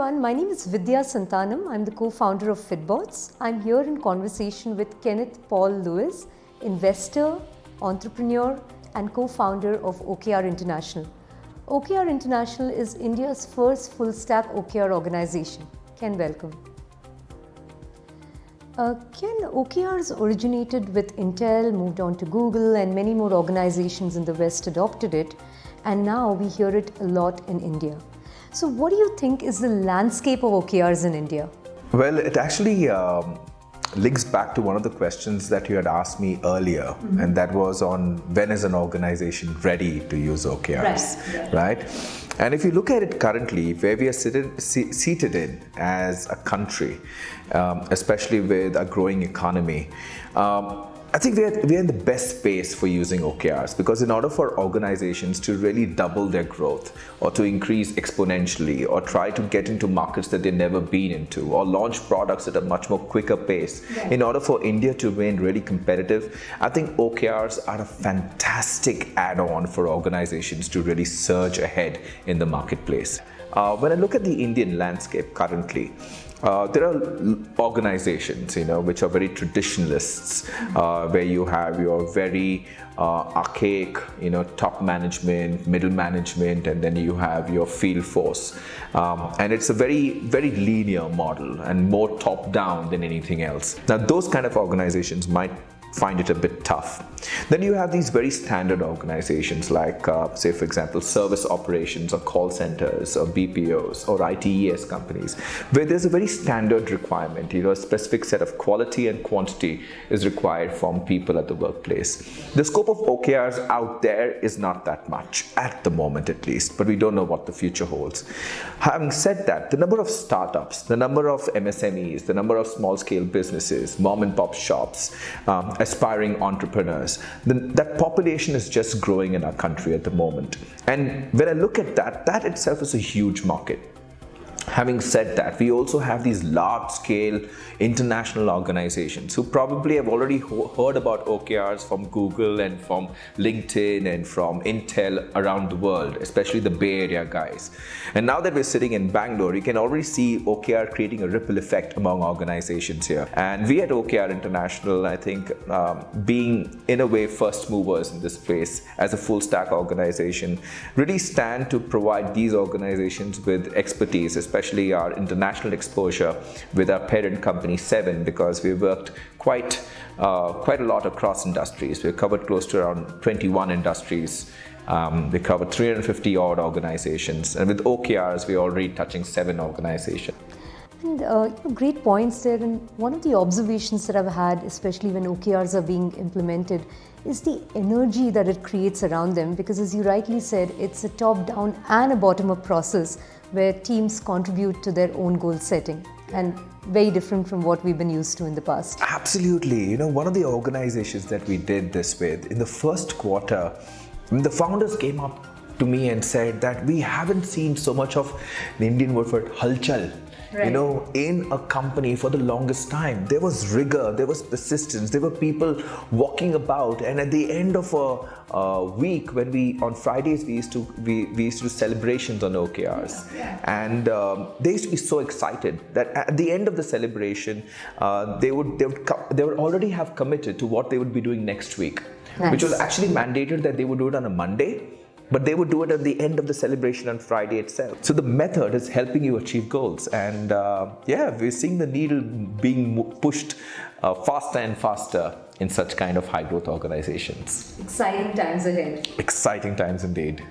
everyone, my name is Vidya Santanam. I'm the co-founder of FitBots. I'm here in conversation with Kenneth Paul Lewis, investor, entrepreneur and co-founder of OKR International. OKR International is India's first full-stack OKR organization. Ken, welcome. Ken, OKRs originated with Intel, moved on to Google, and many more organizations in the West adopted it, and now we hear it a lot in India. So what do you think is the landscape of OKRs in India? Well, it actually links back to one of the questions that you had asked me earlier, and that was on when is an organization ready to use OKRs, right? And if you look at it currently, where we are seated in as a country, especially with a growing economy, I think we're in the best space for using OKRs, because in order for organizations to really double their growth or to increase exponentially or try to get into markets that they've never been into or launch products at a much more quicker pace, in order for India to remain really competitive, I think OKRs are a fantastic add-on for organizations to really surge ahead in the marketplace. When I look at the Indian landscape currently, there are organizations, which are very traditionalists, where you have your very archaic, top management, middle management, and then you have your field force. And it's a very, very linear model and more top-down than anything else. Now, those kind of organizations might find it a bit tough. Then you have these very standard organizations like, say for example, service operations or call centers or BPOs or ITES companies, where there's a very standard requirement, a specific set of quality and quantity is required from people at the workplace. The scope of OKRs out there is not that much, at the moment at least, but we don't know what the future holds. Having said that, the number of startups, the number of MSMEs, the number of small-scale businesses, mom and pop shops, aspiring entrepreneurs, that population is just growing in our country at the moment. And when I look at that itself is a huge market. Having said that, we also have these large-scale international organizations who probably have already heard about OKRs from Google and from LinkedIn and from Intel around the world, especially the Bay Area guys. And now that we're sitting in Bangalore, you can already see OKR creating a ripple effect among organizations here. And we at OKR International, I think, being in a way first movers in this space as a full-stack organization, really stand to provide these organizations with expertise, especially our international exposure with our parent company Seven, because we worked quite a lot across industries. We've covered close to around 21 industries. We covered 350 odd organizations, and with OKRs we're already touching 7 organizations. And great points there. And one of the observations that I've had, especially when OKRs are being implemented, is the energy that it creates around them, because as you rightly said, it's a top-down and a bottom-up process where teams contribute to their own goal setting, and very different from what we've been used to in the past. Absolutely. One of the organizations that we did this with, in the first quarter, the founders came up to me and said that we haven't seen so much of the Indian word for halchal, in a company for the longest time. There was rigor, there was persistence, there were people walking about, and at the end of a week, when on Fridays we used to do celebrations on OKRs, and they used to be so excited that at the end of the celebration, they would already have committed to what they would be doing next week, which was actually mandated that they would do it on a Monday. But they would do it at the end of the celebration on Friday itself. So the method is helping you achieve goals. And we're seeing the needle being pushed faster and faster in such kind of high growth organizations. Exciting times ahead. Exciting times indeed.